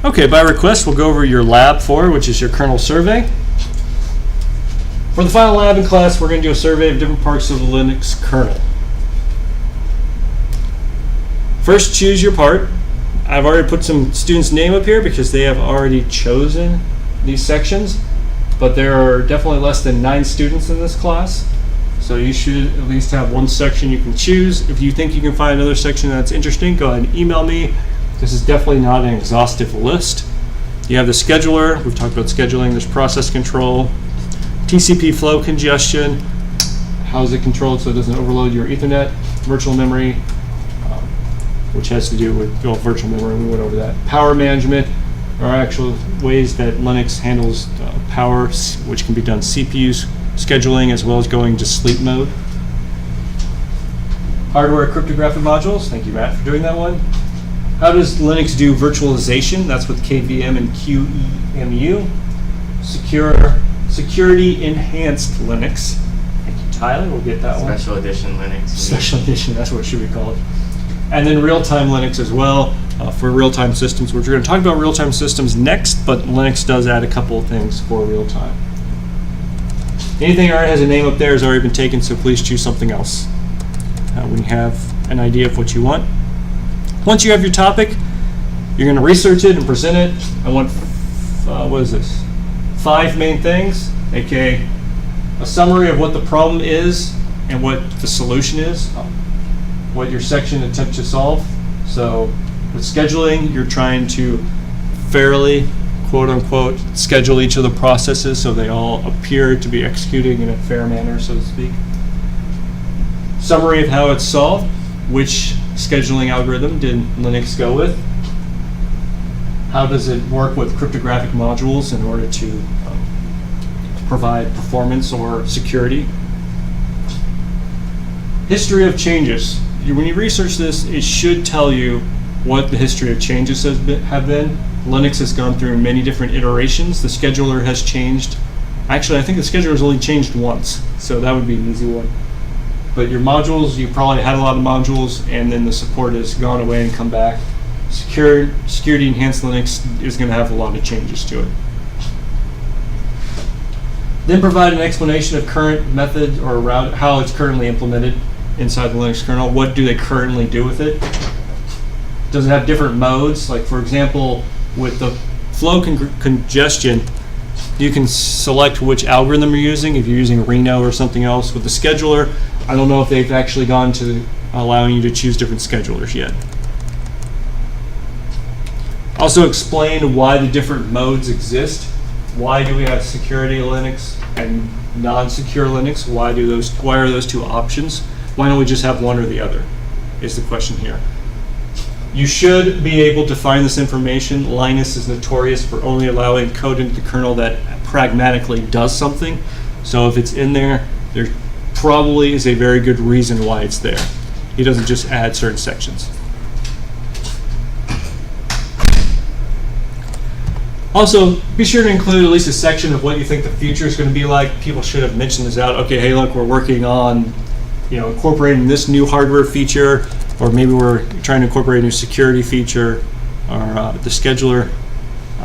Okay, by request, we'll go over your lab 4, which is your kernel survey. For the final lab in class, we're going to do a survey of different parts of the Linux kernel. First, choose your part. I've already put some students' name up here because they have already chosen these sections, but there are definitely less than 9 students in this class, so you should at least have one section you can choose. If you think you can find another section that's interesting, go ahead and email me. This is definitely not an exhaustive list. You have the scheduler. We've talked about scheduling. There's process control, TCP flow congestion. How is it controlled so it doesn't overload your Ethernet? Virtual memory, which has to do with virtual memory. We went over that. Power management are actual ways that Linux handles power, which can be done CPU scheduling as well as going to sleep mode. Hardware cryptographic modules. Thank you, Matt, for doing that one. How does Linux do virtualization? That's with KVM and QEMU. Security enhanced Linux. Thank you, Tyler. We'll get that one. Special edition Linux. Special edition, that's what it should be called. And then real-time Linux as well for real-time systems. We're going to talk about real-time systems next, but Linux does add a couple of things for real-time. Anything that already has a name up there has already been taken, so please choose something else when you have an idea of what you want. Once you have your topic, you're going to research it and present it. I want, what is this? 5 main things, aka a summary of what the problem is and what the solution is, what your section attempts to solve. So with scheduling, you're trying to fairly, quote unquote, schedule each of the processes so they all appear to be executing in a fair manner, so to speak. Summary of how it's solved. Which scheduling algorithm did Linux go with? How does it work with cryptographic modules in order to provide performance or security? History of changes. When you research this, it should tell you what the history of changes have been. Linux has gone through many different iterations. The scheduler has changed. Actually, I think the scheduler has only changed once, so that would be an easy one. But your modules, you probably had a lot of modules, and then the support has gone away and come back. Security enhanced Linux is going to have a lot of changes to it. Then provide an explanation of current method or route, how it's currently implemented inside the Linux kernel. What do they currently do with it? Does it have different modes? Like, for example, with the flow congestion, you can select which algorithm you're using. If you're using Reno or something else. With the scheduler, I don't know if they've actually gone to allowing you to choose different schedulers yet. Also explain why the different modes exist. Why do we have security Linux and non-secure Linux? Why are those 2 options? Why don't we just have one or the other, is the question here. You should be able to find this information. Linus is notorious for only allowing code into the kernel that pragmatically does something. So if it's in there, there probably is a very good reason why it's there. He doesn't just add certain sections. Also, be sure to include at least a section of what you think the future is going to be like. People should have mentioned this out. Okay, hey, look, we're working on, incorporating this new hardware feature, or maybe we're trying to incorporate a new security feature, or the scheduler.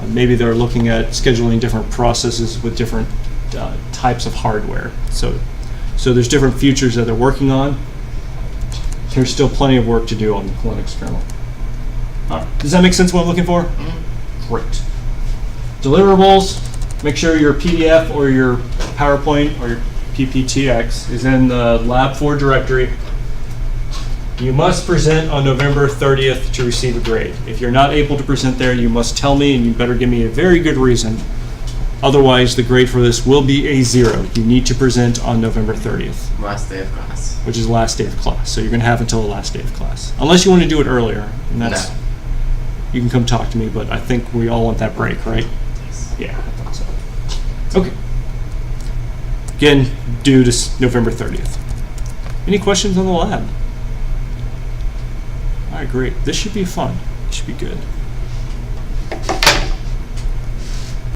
Maybe they're looking at scheduling different processes with different types of hardware. So there's different features that they're working on. There's still plenty of work to do on the Linux kernel. All right. Does that make sense what I'm looking for? Mm-hmm. Great. Deliverables, make sure your PDF or your PowerPoint or your PPTX is in the Lab 4 directory. You must present on November 30th to receive a grade. If you're not able to present there, you must tell me, and you better give me a very good reason. Otherwise, the grade for this will be a 0. You need to present on November 30th. Last day of class. Which is the last day of class. So you're going to have until the last day of class. Unless you want to do it earlier. And that's, no. You can come talk to me, but I think we all want that break, right? Yes. Yeah, I thought so. Okay. Again, due to November 30th. Any questions on the lab? All right, great. This should be fun. It should be good.